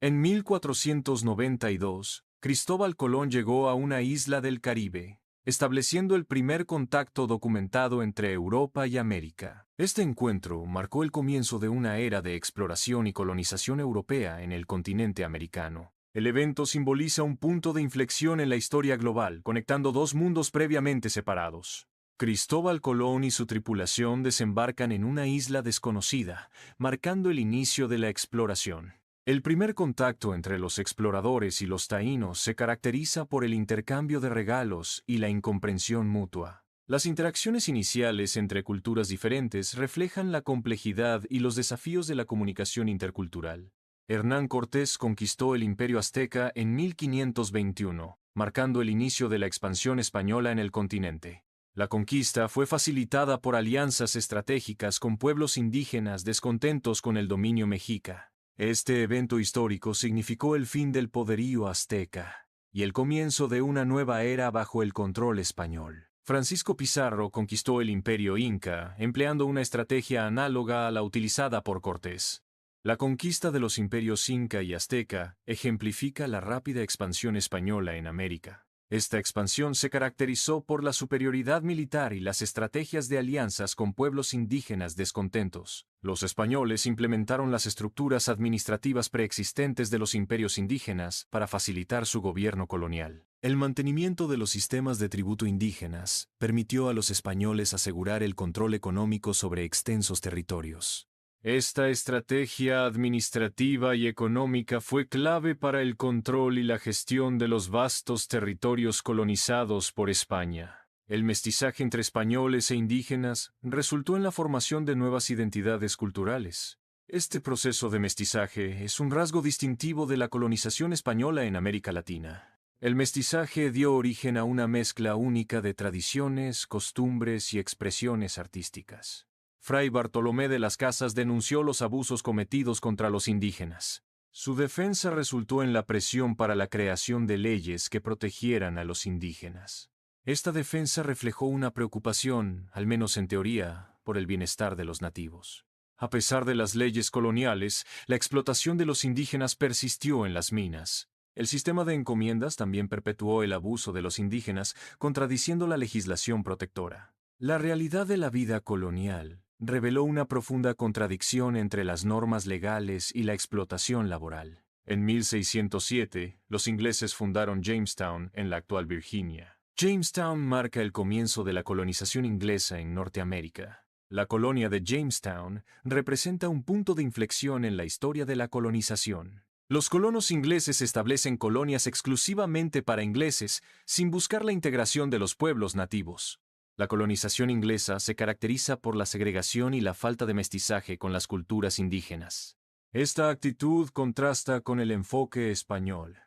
En 1492, Cristóbal Colón llegó a una isla del Caribe, estableciendo el primer contacto documentado entre Europa y América. Este encuentro marcó el comienzo de una era de exploración y colonización europea en el continente americano. El evento simboliza un punto de inflexión en la historia global, conectando dos mundos previamente separados. Cristóbal Colón y su tripulación desembarcan en una isla desconocida, marcando el inicio de la exploración. El primer contacto entre los exploradores y los taínos se caracteriza por el intercambio de regalos y la incomprensión mutua. Las interacciones iniciales entre culturas diferentes reflejan la complejidad y los desafíos de la comunicación intercultural. Hernán Cortés conquistó el Imperio Azteca en 1521, marcando el inicio de la expansión española en el continente. La conquista fue facilitada por alianzas estratégicas con pueblos indígenas descontentos con el dominio mexica. Este evento histórico significó el fin del poderío azteca y el comienzo de una nueva era bajo el control español. Francisco Pizarro conquistó el imperio inca, empleando una estrategia análoga a la utilizada por Cortés. La conquista de los imperios inca y azteca ejemplifica la rápida expansión española en América. Esta expansión se caracterizó por la superioridad militar y las estrategias de alianzas con pueblos indígenas descontentos. Los españoles implementaron las estructuras administrativas preexistentes de los imperios indígenas para facilitar su gobierno colonial. El mantenimiento de los sistemas de tributo indígenas permitió a los españoles asegurar el control económico sobre extensos territorios. Esta estrategia administrativa y económica fue clave para el control y la gestión de los vastos territorios colonizados por España. El mestizaje entre españoles e indígenas resultó en la formación de nuevas identidades culturales. Este proceso de mestizaje es un rasgo distintivo de la colonización española en América Latina. El mestizaje dio origen a una mezcla única de tradiciones, costumbres y expresiones artísticas. Fray Bartolomé de las Casas denunció los abusos cometidos contra los indígenas. Su defensa resultó en la presión para la creación de leyes que protegieran a los indígenas. Esta defensa reflejó una preocupación, al menos en teoría, por el bienestar de los nativos. A pesar de las leyes coloniales, la explotación de los indígenas persistió en las minas. El sistema de encomiendas también perpetuó el abuso de los indígenas, contradiciendo la legislación protectora. La realidad de la vida colonial reveló una profunda contradicción entre las normas legales y la explotación laboral. En 1607, los ingleses fundaron Jamestown, en la actual Virginia. Jamestown marca el comienzo de la colonización inglesa en Norteamérica. La colonia de Jamestown representa un punto de inflexión en la historia de la colonización. Los colonos ingleses establecen colonias exclusivamente para ingleses, sin buscar la integración de los pueblos nativos. La colonización inglesa se caracteriza por la segregación y la falta de mestizaje con las culturas indígenas. Esta actitud contrasta con el enfoque español,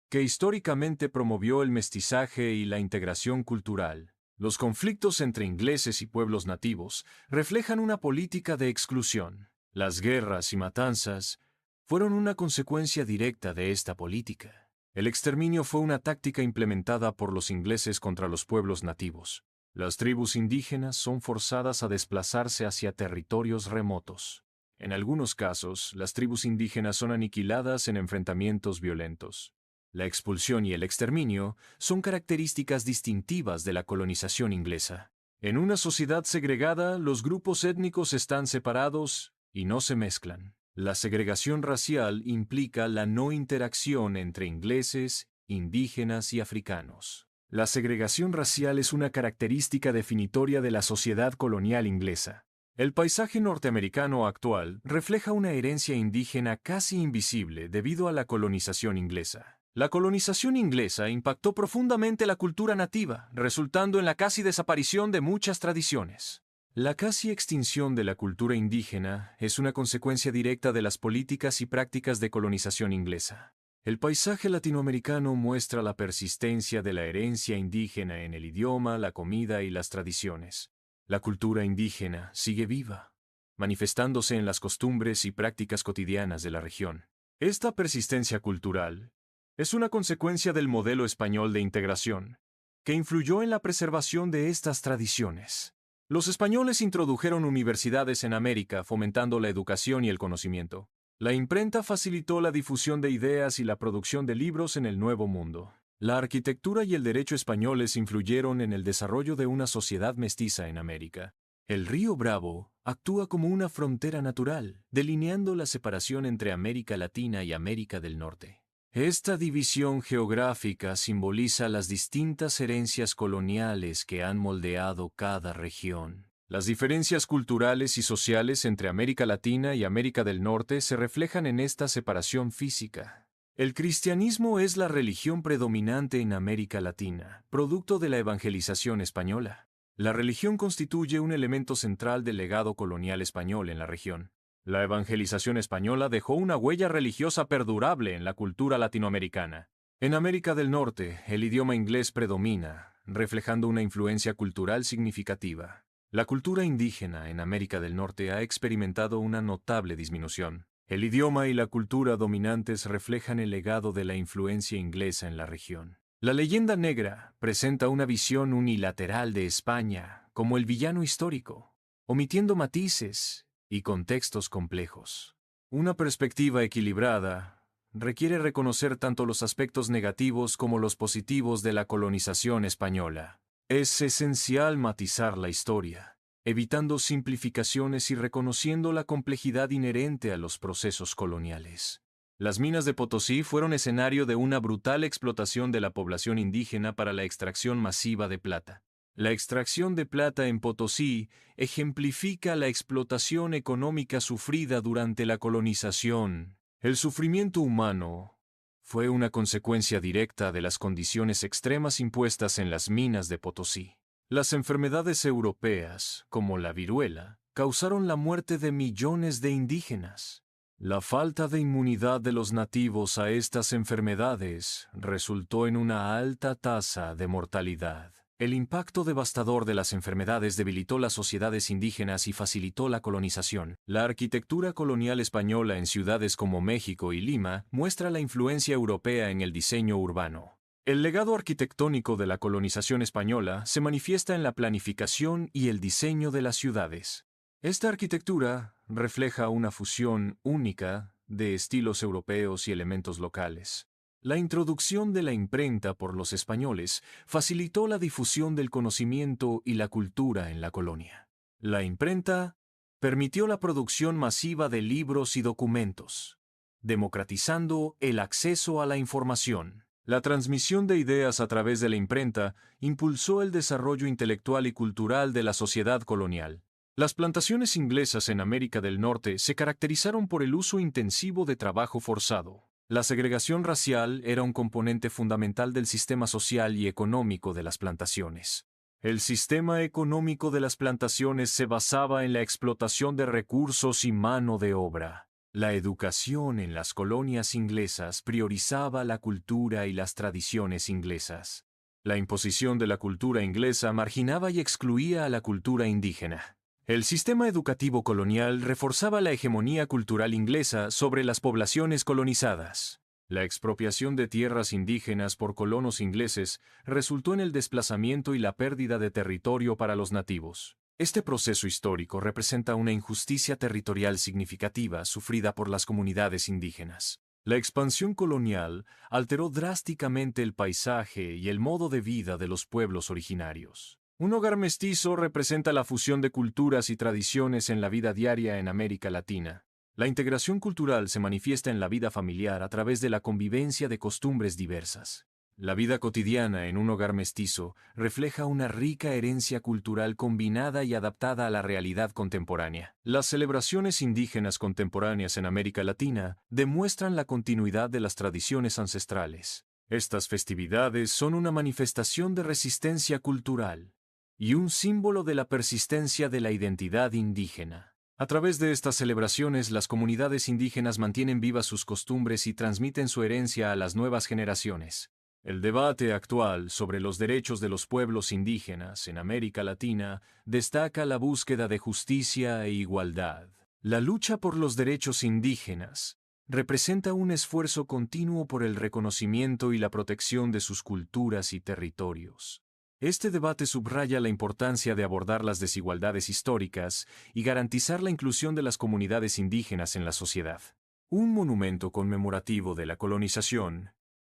que históricamente promovió el mestizaje y la integración cultural. Los conflictos entre ingleses y pueblos nativos reflejan una política de exclusión. Las guerras y matanzas fueron una consecuencia directa de esta política. El exterminio fue una táctica implementada por los ingleses contra los pueblos nativos. Las tribus indígenas son forzadas a desplazarse hacia territorios remotos. En algunos casos, las tribus indígenas son aniquiladas en enfrentamientos violentos. La expulsión y el exterminio son características distintivas de la colonización inglesa. En una sociedad segregada, los grupos étnicos están separados y no se mezclan. La segregación racial implica la no interacción entre ingleses, indígenas y africanos. La segregación racial es una característica definitoria de la sociedad colonial inglesa. El paisaje norteamericano actual refleja una herencia indígena casi invisible debido a la colonización inglesa. La colonización inglesa impactó profundamente la cultura nativa, resultando en la casi desaparición de muchas tradiciones. La casi extinción de la cultura indígena es una consecuencia directa de las políticas y prácticas de colonización inglesa. El paisaje latinoamericano muestra la persistencia de la herencia indígena en el idioma, la comida y las tradiciones. La cultura indígena sigue viva, manifestándose en las costumbres y prácticas cotidianas de la región. Esta persistencia cultural es una consecuencia del modelo español de integración, que influyó en la preservación de estas tradiciones. Los españoles introdujeron universidades en América, fomentando la educación y el conocimiento. La imprenta facilitó la difusión de ideas y la producción de libros en el Nuevo Mundo. La arquitectura y el derecho españoles influyeron en el desarrollo de una sociedad mestiza en América. El río Bravo actúa como una frontera natural, delineando la separación entre América Latina y América del Norte. Esta división geográfica simboliza las distintas herencias coloniales que han moldeado cada región. Las diferencias culturales y sociales entre América Latina y América del Norte se reflejan en esta separación física. El cristianismo es la religión predominante en América Latina, producto de la evangelización española. La religión constituye un elemento central del legado colonial español en la región. La evangelización española dejó una huella religiosa perdurable en la cultura latinoamericana. En América del Norte, el idioma inglés predomina, reflejando una influencia cultural significativa. La cultura indígena en América del Norte ha experimentado una notable disminución. El idioma y la cultura dominantes reflejan el legado de la influencia inglesa en la región. La leyenda negra presenta una visión unilateral de España como el villano histórico, omitiendo matices y contextos complejos. Una perspectiva equilibrada requiere reconocer tanto los aspectos negativos como los positivos de la colonización española. Es esencial matizar la historia, evitando simplificaciones y reconociendo la complejidad inherente a los procesos coloniales. Las minas de Potosí fueron escenario de una brutal explotación de la población indígena para la extracción masiva de plata. La extracción de plata en Potosí ejemplifica la explotación económica sufrida durante la colonización. El sufrimiento humano fue una consecuencia directa de las condiciones extremas impuestas en las minas de Potosí. Las enfermedades europeas, como la viruela, causaron la muerte de millones de indígenas. La falta de inmunidad de los nativos a estas enfermedades resultó en una alta tasa de mortalidad. El impacto devastador de las enfermedades debilitó las sociedades indígenas y facilitó la colonización. La arquitectura colonial española en ciudades como México y Lima muestra la influencia europea en el diseño urbano. El legado arquitectónico de la colonización española se manifiesta en la planificación y el diseño de las ciudades. Esta arquitectura refleja una fusión única de estilos europeos y elementos locales. La introducción de la imprenta por los españoles facilitó la difusión del conocimiento y la cultura en la colonia. La imprenta permitió la producción masiva de libros y documentos, democratizando el acceso a la información. La transmisión de ideas a través de la imprenta impulsó el desarrollo intelectual y cultural de la sociedad colonial. Las plantaciones inglesas en América del Norte se caracterizaron por el uso intensivo de trabajo forzado. La segregación racial era un componente fundamental del sistema social y económico de las plantaciones. El sistema económico de las plantaciones se basaba en la explotación de recursos y mano de obra. La educación en las colonias inglesas priorizaba la cultura y las tradiciones inglesas. La imposición de la cultura inglesa marginaba y excluía a la cultura indígena. El sistema educativo colonial reforzaba la hegemonía cultural inglesa sobre las poblaciones colonizadas. La expropiación de tierras indígenas por colonos ingleses resultó en el desplazamiento y la pérdida de territorio para los nativos. Este proceso histórico representa una injusticia territorial significativa sufrida por las comunidades indígenas. La expansión colonial alteró drásticamente el paisaje y el modo de vida de los pueblos originarios. Un hogar mestizo representa la fusión de culturas y tradiciones en la vida diaria en América Latina. La integración cultural se manifiesta en la vida familiar a través de la convivencia de costumbres diversas. La vida cotidiana en un hogar mestizo refleja una rica herencia cultural combinada y adaptada a la realidad contemporánea. Las celebraciones indígenas contemporáneas en América Latina demuestran la continuidad de las tradiciones ancestrales. Estas festividades son una manifestación de resistencia cultural y un símbolo de la persistencia de la identidad indígena. A través de estas celebraciones, las comunidades indígenas mantienen vivas sus costumbres y transmiten su herencia a las nuevas generaciones. El debate actual sobre los derechos de los pueblos indígenas en América Latina destaca la búsqueda de justicia e igualdad. La lucha por los derechos indígenas representa un esfuerzo continuo por el reconocimiento y la protección de sus culturas y territorios. Este debate subraya la importancia de abordar las desigualdades históricas y garantizar la inclusión de las comunidades indígenas en la sociedad. Un monumento conmemorativo de la colonización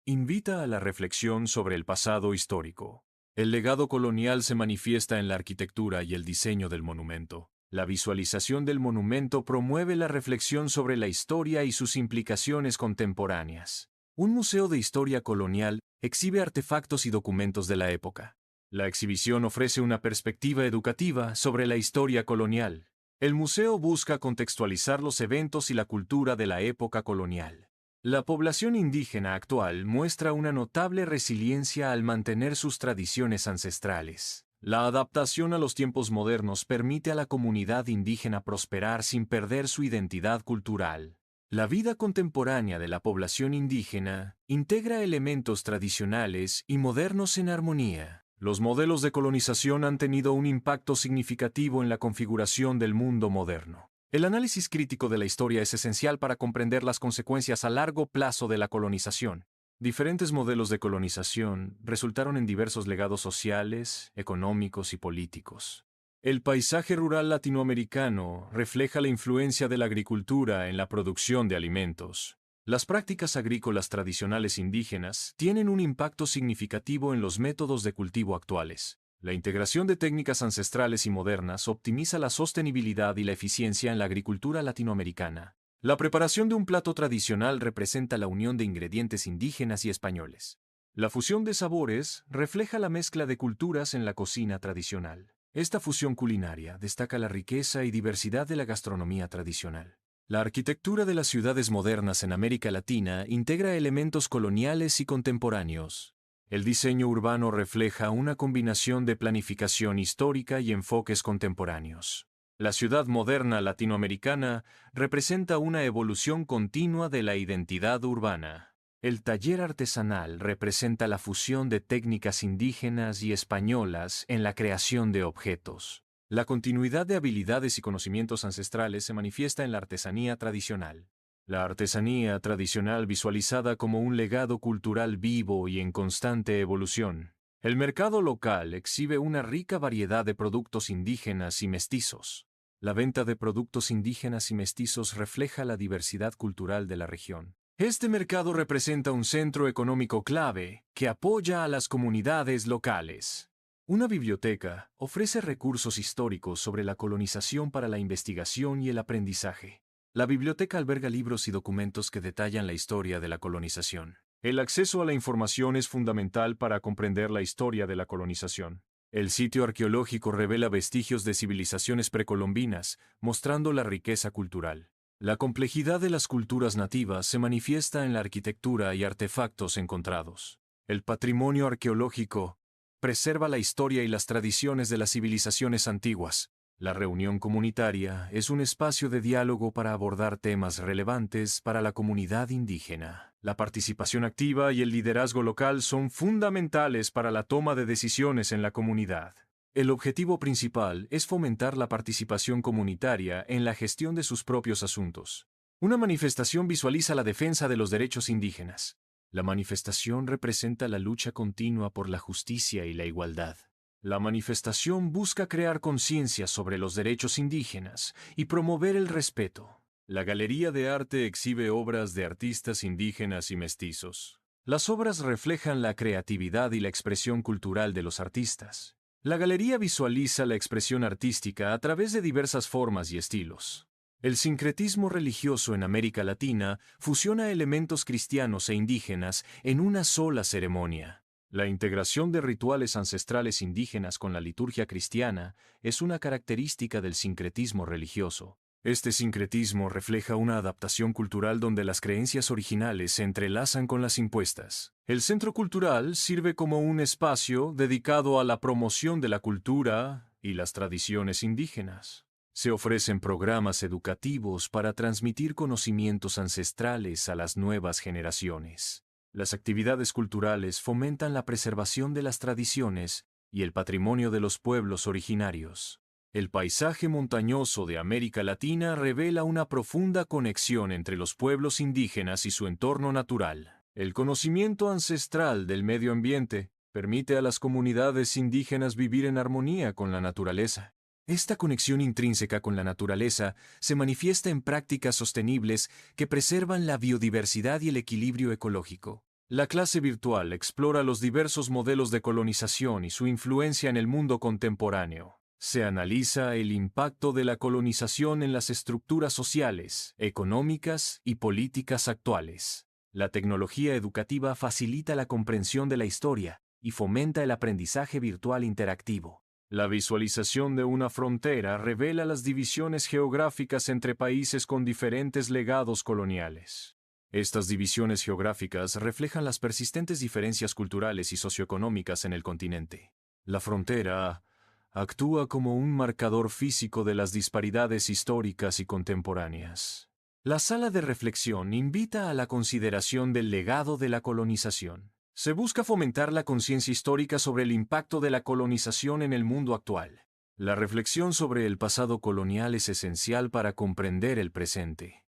invita a la reflexión sobre el pasado histórico. El legado colonial se manifiesta en la arquitectura y el diseño del monumento. La visualización del monumento promueve la reflexión sobre la historia y sus implicaciones contemporáneas. Un museo de historia colonial exhibe artefactos y documentos de la época. La exhibición ofrece una perspectiva educativa sobre la historia colonial. El museo busca contextualizar los eventos y la cultura de la época colonial. La población indígena actual muestra una notable resiliencia al mantener sus tradiciones ancestrales. La adaptación a los tiempos modernos permite a la comunidad indígena prosperar sin perder su identidad cultural. La vida contemporánea de la población indígena integra elementos tradicionales y modernos en armonía. Los modelos de colonización han tenido un impacto significativo en la configuración del mundo moderno. El análisis crítico de la historia es esencial para comprender las consecuencias a largo plazo de la colonización. Diferentes modelos de colonización resultaron en diversos legados sociales, económicos y políticos. El paisaje rural latinoamericano refleja la influencia de la agricultura en la producción de alimentos. Las prácticas agrícolas tradicionales indígenas tienen un impacto significativo en los métodos de cultivo actuales. La integración de técnicas ancestrales y modernas optimiza la sostenibilidad y la eficiencia en la agricultura latinoamericana. La preparación de un plato tradicional representa la unión de ingredientes indígenas y españoles. La fusión de sabores refleja la mezcla de culturas en la cocina tradicional. Esta fusión culinaria destaca la riqueza y diversidad de la gastronomía tradicional. La arquitectura de las ciudades modernas en América Latina integra elementos coloniales y contemporáneos. El diseño urbano refleja una combinación de planificación histórica y enfoques contemporáneos. La ciudad moderna latinoamericana representa una evolución continua de la identidad urbana. El taller artesanal representa la fusión de técnicas indígenas y españolas en la creación de objetos. La continuidad de habilidades y conocimientos ancestrales se manifiesta en la artesanía tradicional. La artesanía tradicional visualizada como un legado cultural vivo y en constante evolución. El mercado local exhibe una rica variedad de productos indígenas y mestizos. La venta de productos indígenas y mestizos refleja la diversidad cultural de la región. Este mercado representa un centro económico clave que apoya a las comunidades locales. Una biblioteca ofrece recursos históricos sobre la colonización para la investigación y el aprendizaje. La biblioteca alberga libros y documentos que detallan la historia de la colonización. El acceso a la información es fundamental para comprender la historia de la colonización. El sitio arqueológico revela vestigios de civilizaciones precolombinas, mostrando la riqueza cultural. La complejidad de las culturas nativas se manifiesta en la arquitectura y artefactos encontrados. El patrimonio arqueológico preserva la historia y las tradiciones de las civilizaciones antiguas. La reunión comunitaria es un espacio de diálogo para abordar temas relevantes para la comunidad indígena. La participación activa y el liderazgo local son fundamentales para la toma de decisiones en la comunidad. El objetivo principal es fomentar la participación comunitaria en la gestión de sus propios asuntos. Una manifestación visualiza la defensa de los derechos indígenas. La manifestación representa la lucha continua por la justicia y la igualdad. La manifestación busca crear conciencia sobre los derechos indígenas y promover el respeto. La Galería de Arte exhibe obras de artistas indígenas y mestizos. Las obras reflejan la creatividad y la expresión cultural de los artistas. La galería visualiza la expresión artística a través de diversas formas y estilos. El sincretismo religioso en América Latina fusiona elementos cristianos e indígenas en una sola ceremonia. La integración de rituales ancestrales indígenas con la liturgia cristiana es una característica del sincretismo religioso. Este sincretismo refleja una adaptación cultural donde las creencias originales se entrelazan con las impuestas. El centro cultural sirve como un espacio dedicado a la promoción de la cultura y las tradiciones indígenas. Se ofrecen programas educativos para transmitir conocimientos ancestrales a las nuevas generaciones. Las actividades culturales fomentan la preservación de las tradiciones y el patrimonio de los pueblos originarios. El paisaje montañoso de América Latina revela una profunda conexión entre los pueblos indígenas y su entorno natural. El conocimiento ancestral del medio ambiente permite a las comunidades indígenas vivir en armonía con la naturaleza. Esta conexión intrínseca con la naturaleza se manifiesta en prácticas sostenibles que preservan la biodiversidad y el equilibrio ecológico. La clase virtual explora los diversos modelos de colonización y su influencia en el mundo contemporáneo. Se analiza el impacto de la colonización en las estructuras sociales, económicas y políticas actuales. La tecnología educativa facilita la comprensión de la historia y fomenta el aprendizaje virtual interactivo. La visualización de una frontera revela las divisiones geográficas entre países con diferentes legados coloniales. Estas divisiones geográficas reflejan las persistentes diferencias culturales y socioeconómicas en el continente. La frontera actúa como un marcador físico de las disparidades históricas y contemporáneas. La sala de reflexión invita a la consideración del legado de la colonización. Se busca fomentar la conciencia histórica sobre el impacto de la colonización en el mundo actual. La reflexión sobre el pasado colonial es esencial para comprender el presente.